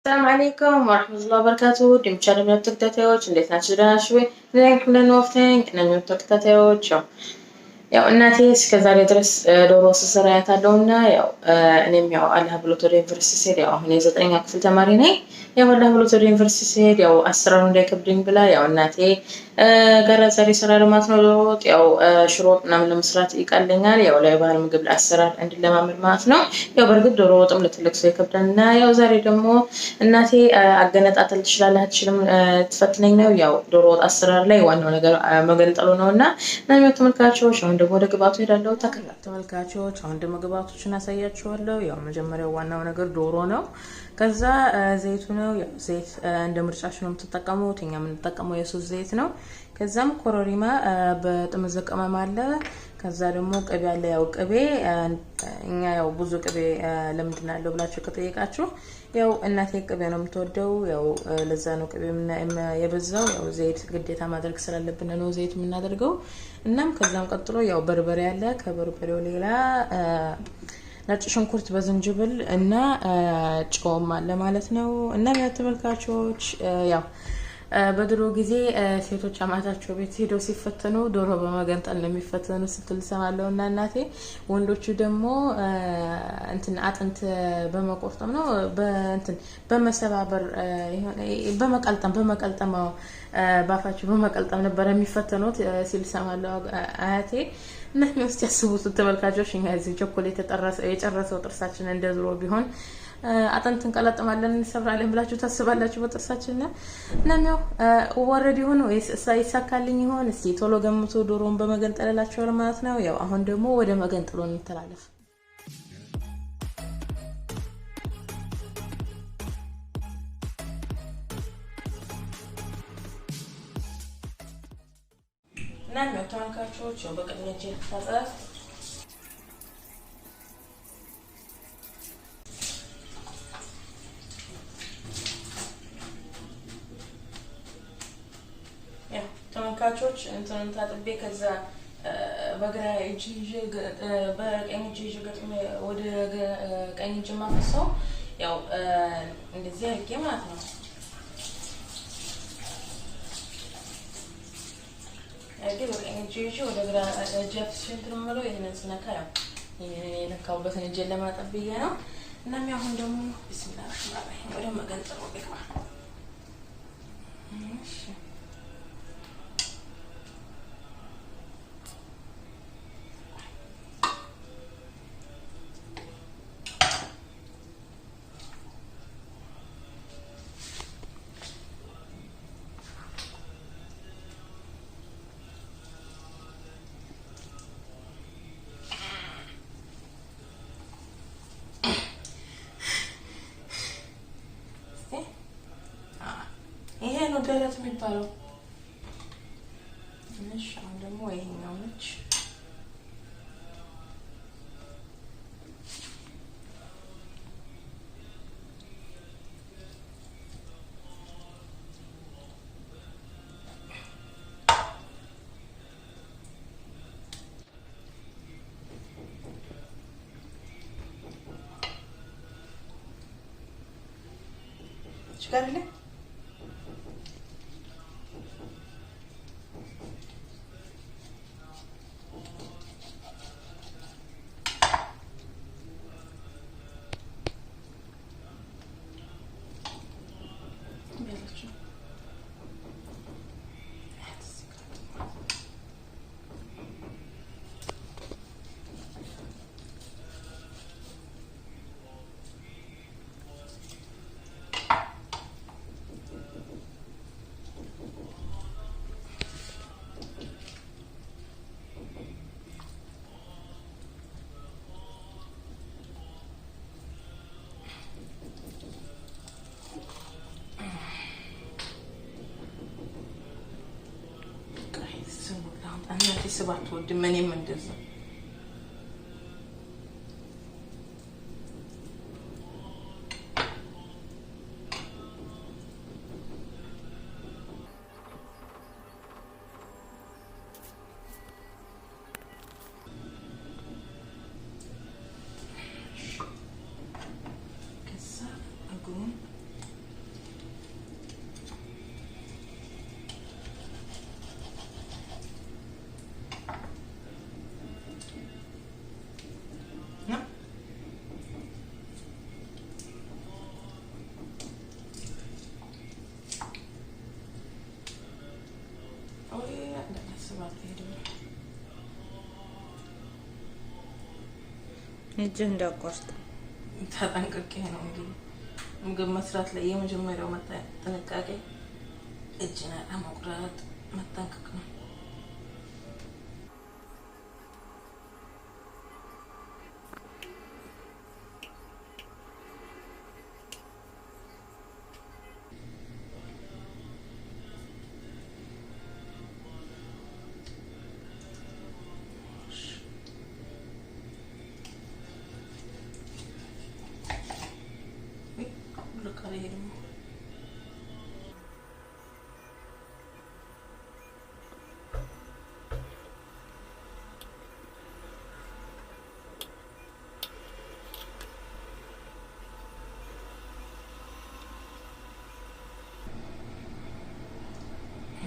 السلام عليكم ورحمة الله وبركاته دمتشاري من التكتاتيوش እንዴት ናችሁ ደህና ናችሁ ወይ ለክለን ወፍተኝ እነኝ ተከታታዮች ያው እናቴ እስከዛሬ ድረስ ዶሮ ስሰራ ያታለውና ያው እኔም ያው አላህ ብሎት ወደ ዩኒቨርሲቲ ስሄድ ያው አሁን የ9ኛ ክፍል ተማሪ ነኝ ያው አላህ ብሎት ወደ ዩኒቨርሲቲ ስሄድ ያው አስራሩ እንዳይከብድኝ ብላ ያው እናቴ ገራዛሪ ስራ ለማት ነው ያው ሽሮ ምናምን ለመስራት ይቀልኛል ያው ላይ ባህል ምግብ ለአሰራር እንድለማመድ ማለት ነው ያው በርግጥ ዶሮ ወጥም ለትልቅ ሰው ይከብዳልና ያው ዛሬ ደግሞ እናቴ አገነጣጠል ትችላለህ አትችልም ትፈትነኝ ነው ያው ዶሮ ወጥ አሰራር ላይ ዋናው ነገር መገንጠሉ ነውና እናንተ ተመልካቾች አሁን ደግሞ ወደ ግባቱ ሄዳለሁ ተመልካቾች አሁን ደግሞ ግባቶችን አሳያችኋለሁ ያው መጀመሪያው ዋናው ነገር ዶሮ ነው ከዛ ዘይቱ ነው ያው ዘይት እንደ ምርጫችሁ ነው የምትጠቀሙት እኛ የምንጠቀመው የሱስ ዘይት ነው ከዛም ኮሮሪማ በጥምዝ ቅመም አለ ከዛ ደግሞ ቅቤ አለ ያው ቅቤ እኛ ያው ብዙ ቅቤ ለምንድን አለው ብላችሁ ከጠየቃችሁ ያው እናቴ ቅቤ ነው የምትወደው ያው ለዛ ነው ቅቤ የበዛው ያው ዘይት ግዴታ ማድረግ ስላለብን ነው ዘይት የምናደርገው እናም ከዛም ቀጥሎ ያው በርበሬ አለ ከበርበሬው ሌላ ነጭ ሽንኩርት በዝንጅብል እና ጨውም አለ ማለት ነው እና ተመልካቾች ያው በድሮ ጊዜ ሴቶች አማታቸው ቤት ሄደው ሲፈተኑ ዶሮ በመገንጠል ለሚፈተኑ ስትል ሰማለውና እናቴ ወንዶቹ ደግሞ እንትን አጥንት በመቆርጠም ነው በእንትን በመሰባበር በመቀልጠም ባፋቸው በመቀልጠም ነበር የሚፈተኑት ሲል ሰማለው አያቴ እና እስቲ ያስቡት ተመልካቾች እኛ እዚህ ቸኮሌት የጨረሰው ጥርሳችን እንደዝሮ ቢሆን አጥንትን ቀለጥማለን እንሰብራለን ብላችሁ ታስባላችሁ በጥርሳችን እና ነው ወረድ ይሁን ወይስ ሳይሳካልኝ ይሆን እስቲ ቶሎ ገምቶ ዶሮን በመገንጠላላችሁ ማለት ነው ያው አሁን ደግሞ ወደ መገንጠሉ እንተላለፍ እና ነው ተመልካቾች በቅድሚያ ታጠፍ ተመልካቾች እንትን ታጥቤ ከዛ በግራ እጅ በቀኝ እጅ ገጥሜ ወደ ቀኝ እጅ ማፈሰው ያው እንደዚህ አድርጌ ማለት ነው በቀኝ እጅ ወደ ግራ እጅ አፍስሽን ነው ይሄንን ስነካ ያው የነካውበትን እጅ ለማጠብ ብዬ ነው እናም አሁን ደግሞ ቢስሚላህ ወደ መገንጠሉ ልግባ እሺ ይሄ ነው ደረት የሚባለው እሺ አሁን ደግሞ ይሄኛው ነች ችግር ስባት ወድ ምንም እንደዛ ማስባት ሄድም እጅ እንዳቆርጥ ተጠንቅቄ ነው እንግዲህ ምግብ መስራት ላይ የመጀመሪያው ጥንቃቄ እጅን አለመቁረጥ መጠንቀቅ ነው።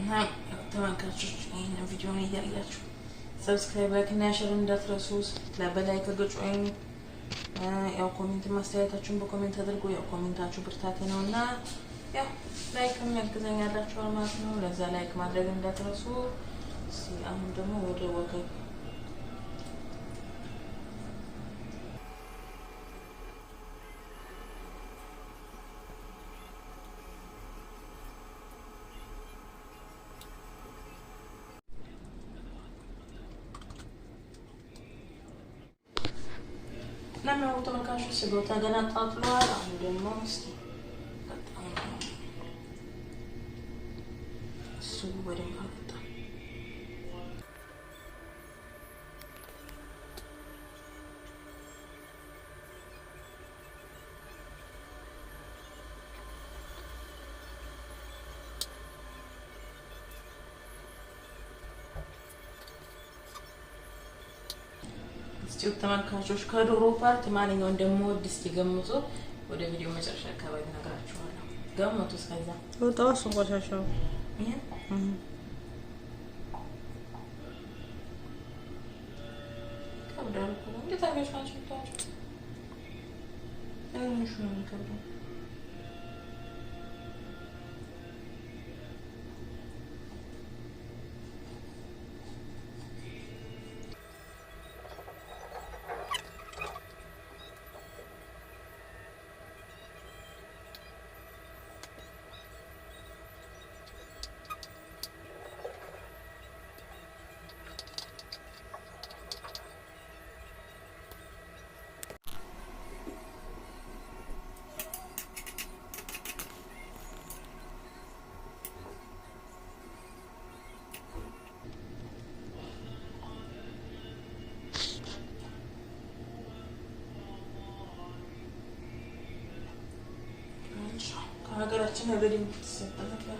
እና ተመልካቾች ይህንን ቪዲዮን እያያችሁ ሰብስክራይብ፣ ላይክ እና ሼር እንዳትረሱ። በላይክ ግጩኝ። ያው ኮሜንት ማስተያየታችሁን በኮሜንት አድርጉ። ያው ኮሜንታችሁ ብርታቴ ነው እና ያው ላይክ የሚያግዘኛላችሁ ማለት ነው። ለዛ ላይክ ማድረግ እንዳትረሱ። አሁን ደግሞ ወደ ወገብ ለምን ተመልካቾች ስጋው ተገነጣጥሏል። አሁን ደግሞ እስኪ በጣም እሱ ወደም አወጣ። እስቲ ተመልካቾች ከዶሮ ፓርት ማንኛው እንደምወድ እስኪ ገምቱ። ወደ ቪዲዮ መጨረሻ አካባቢ ነግራችኋለሁ። ገምቱ። እስከዛ ወጣው ቆሻሻው ይሄ ከብዳል እኮ እንዴት አገሻችሁ ታችሁ ትንሽ ነው የሚከብደው። ሀገራችን ወደ ድምፅ ተሰጠ ነበር።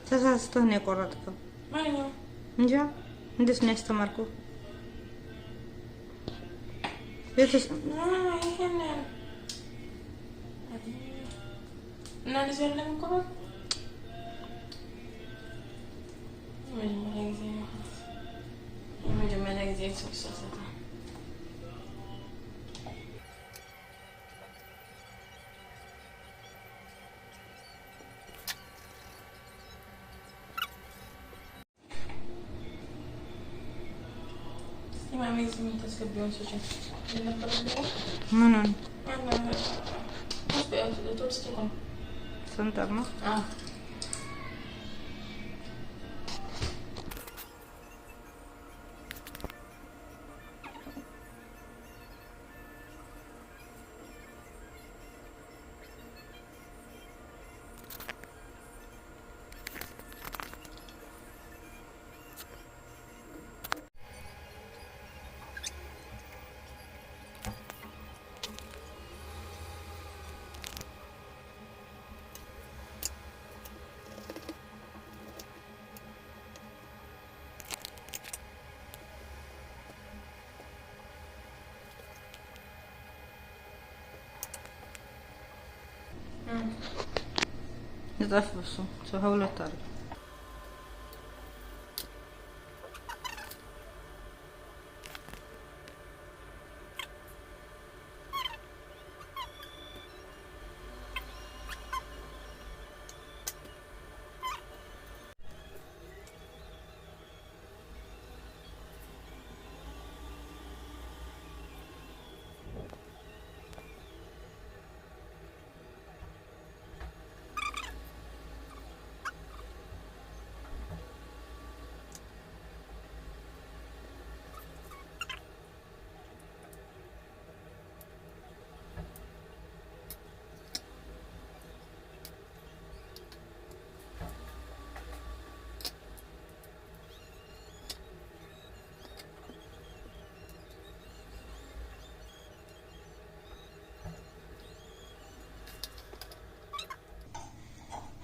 ተሳስተህ ነው የቆረጥከው። እንጃ እንዴት ነው ያስተማርከው? Amazing tasgabiyon sa siya. Hindi na pala mo. Manon? Ito gusto ko. Santar mo? ንጠፍ በሱ ሰው ሁለት አለ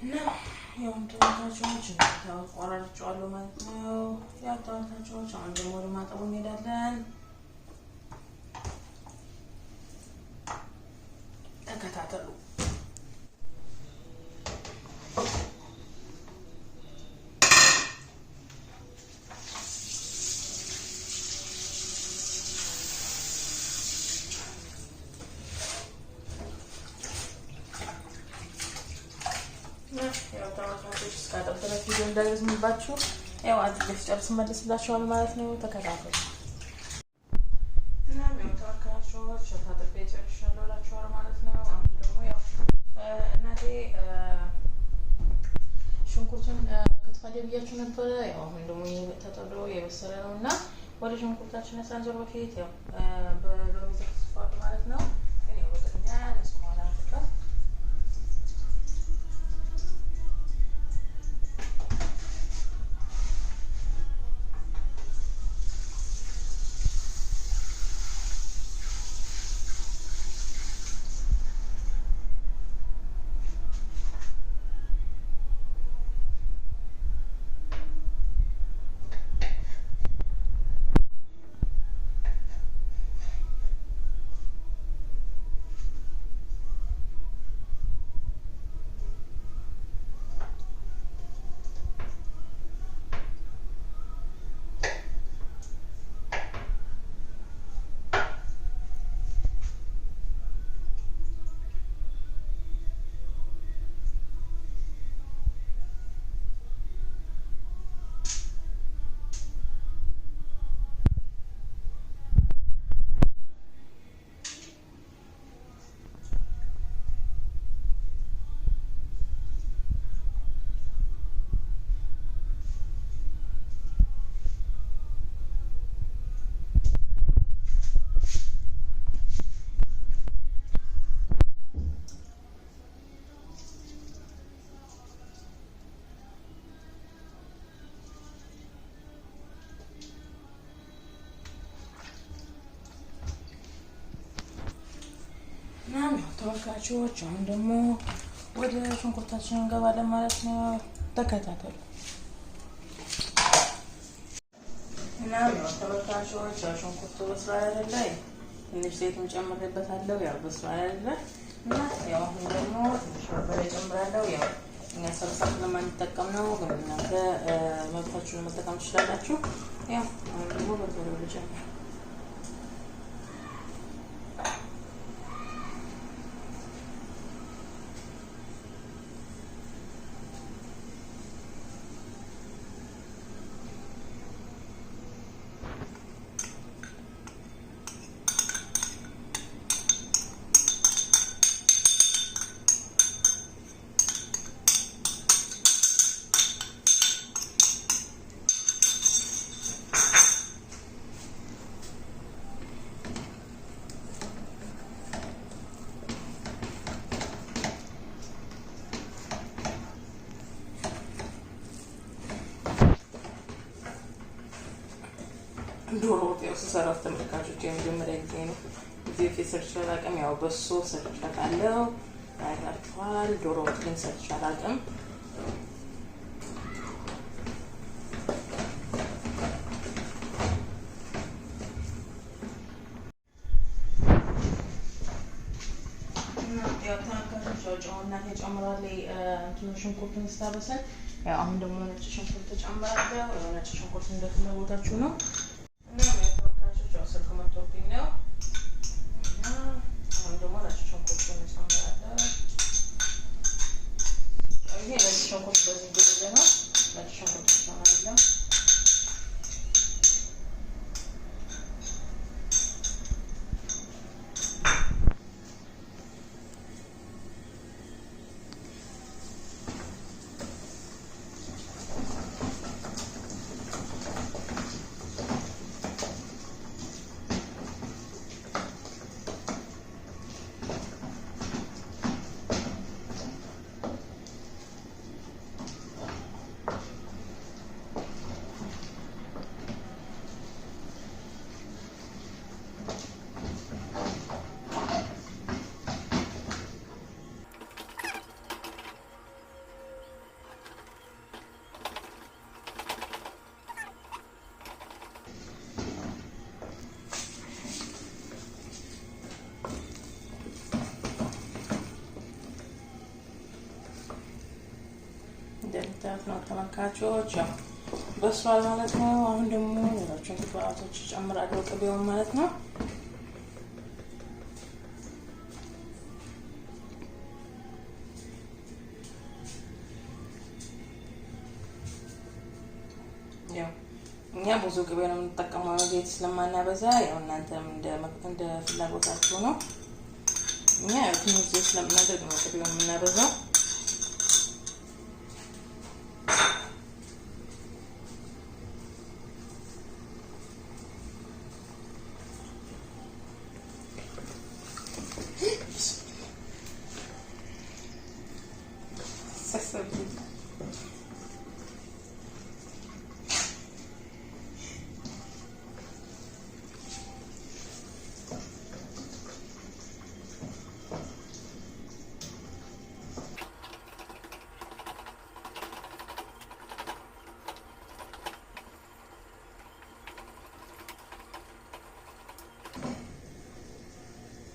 እና ያው ተወታጆች ነው ቆራርጫለሁ ማለት ነው። ያው ተወታጆች አሁን ደግሞ ወደ ማጠቡ እንሄዳለን። ተከታተሉ። ያው ተወታጆች እስካጠብኩት ቪዲዮ እንዳይረዝምባችሁ ያው አድርጌ ጨርስ መልስላችኋል ማለት ነው። ተከታተሉ። እና ያው ተወታጆች ታጥቤ ጨርሻለሁ እላችኋለሁ ማለት ነው። አሁን ደግሞ ያው እናቴ ሽንኩርቱን ክትፋለሁ ብያችሁ ነበረ። ያው አሁን ደግሞ ተጠብሎ የበሰለ ነው እና ወደ ሽንኩርታችን ሳንዞር በፊት ያው በሎሚ ዘፍዝፈዋለሁ ማለት ነው። ግን ያው በቅድሚያ ለስሟላ ተቀር ተወካቾች አሁን ደግሞ ወደ ሽንኩርታችን እንገባለን ማለት ነው። ተከታተሉ። እና ተወካቾች ሽንኩርቱ በስሏል አይደለ? ትንሽ ዘይቱን ጨምሬበታለሁ። ያው በስሏል አይደለ? እና ያው አሁን ደግሞ ትንሽ በርበሬ ጨምራለሁ። ያው እኛ ሰብሰብ ለማንጠቀም ነው፣ ግን እናንተ መብታችሁን መጠቀም ትችላላችሁ። ያው አሁን ደግሞ በርበሬው ልጨምር። ዶሮ ወጥ ያው ስሰራ ተመልካቾች የመጀመሪያ ጊዜ ነው። እዚህ በፊት ሰርቼ አላውቅም። ያው በሶ ሰርቼ አውቃለሁ፣ አይታችኋል። ዶሮ ወጥ ግን ሰርቼ አላውቅም። ያው ተመልካቾች እናቴ ጨምራለች እንትኑ ሽንኩርቱን ስታበስል ያው አሁን ደግሞ ነጭ ሽንኩርት ጨምራለሁ። ያው ነጭ ሽንኩርት እንደፍለጎታችሁ ነው እና ተመልካቾች ያው ስልክ መጥቶብኝ ነው እና አሁን ደግሞ ነጭ ሽንኩርቱን ጨምራለሁ። ይሄ ነጭ ሽንኩርት በዚህ ጊዜ ነው ነጭ ሽንኩርት ጨምራለሁ። እንደምታዩት ነው ተመልካቾች ያው በስሏል ማለት ነው። አሁን ደግሞ ሌሎችን ግብአቶች ጨምራለሁ ቅቤውን ማለት ነው። ያው እኛ ብዙ ቅቤ ነው የምንጠቀመው ቤት ስለማናበዛ ያው እናንተም እንደ ፍላጎታችሁ ነው። እኛ ያው ትንሽ ስለምናደርግ ነው ቅቤውን የምናበዛው።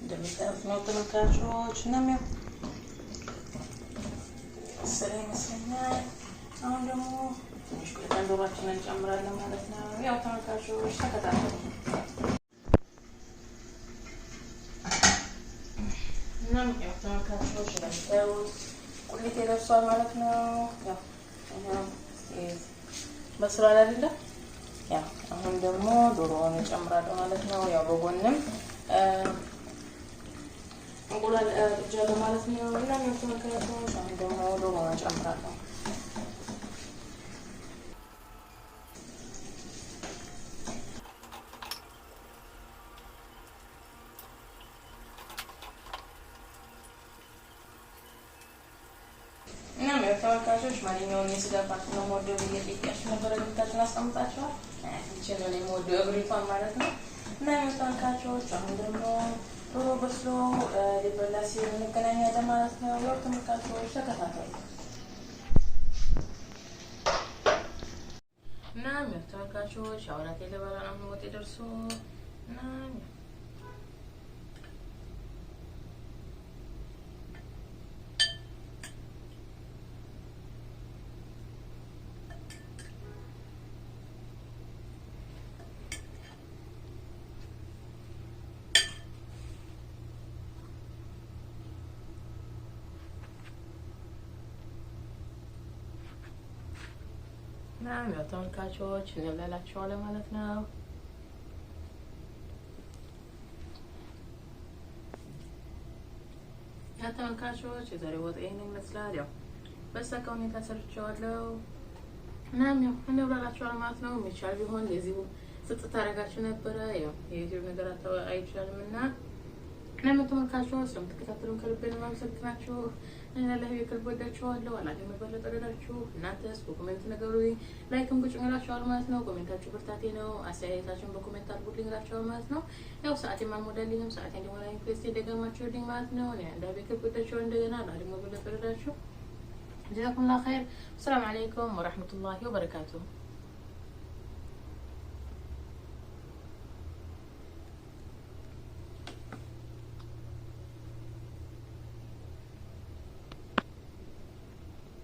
እንደምታዩት ነው ተመልካቾች እና ሰላም ይመስለኛል። አሁን ደግሞ ትንሽ ዶሮአችንን እንጨምራለን ማለት ነው። ያው ተመልካቾች ተከታተሉ እና ያው ተመልካቾች እንደምታዩት ቁሌት ደርሷል ማለት ነው። ያው በስሏል አይደለ? ያው አሁን ደግሞ ዶሮውን እንጨምራለን ማለት ነው። ያው በጎንም እንቁላል እጃለሁ ማለት ነው እና ተመልካቾች አሁን ደግሞ ዶሮውን እንጨምራለሁ። እና ተመልካቾች ማንኛውም የስጋ ፓርት ነው የምወደው ብዬ ጠይቄያችሁ ነበረ። ግምታችሁን አስቀምጣችኋል። ይቺን ነው የምወደው እግሪቷን ማለት ነው። እና ተመልካቾች አሁን ደግሞ ዶሮ በስሎ ሊበላ ሲል እንገናኛለን ማለት ነው። ያው ተመልካቾች ተከታተሉ እና ተመልካቾች አውራት የለበላ ነው ወጥ ደርሶ እና ያው ተመልካቾች እንበላቸዋለን ማለት ነው። ያው ተመልካቾች የዛሬው ወጥ ይሄን ይመስላል። ያው በሳካ ሁኔታ ሰርቼዋለሁ። እናም ያው እንበላቸዋለን ማለት ነው። የሚቻል ቢሆን ለዚሁ ስጥት አደርጋችሁ ነበረ። ያው የዩቲዩብ ነገር አይቻልም እና ተመልካቾች ስለምትከታተሉን ከልብ ነው የማመሰግናችሁ። አላህ ይከልብ ወዳችኋለሁ። አላህ የመበለጠ ወዳችሁ። እናንተስ በኮሜንት ነገሩኝ፣ ላይክም ቁጭ እንላችኋለሁ ማለት ነው። ኮሜንታችሁ ብርታቴ ነው። አስተያየታችሁን በኮሜንት አድርጉልኝ እላችኋለሁ ማለት ነው። ያው ሰዓት የማሞዳልኝም ሰዓት እንደሆነ ፕሌስ ደገማችሁልኝ ማለት ነው። እኔ አንዳቤ ይከልብ ወዳችሁ እንደገና አላህ የመበለጠ ወዳችሁ። ጀዛኩሙላህ ኸይር። ሰላም አለይኩም ወራህመቱላሂ ወበረካቱሁ።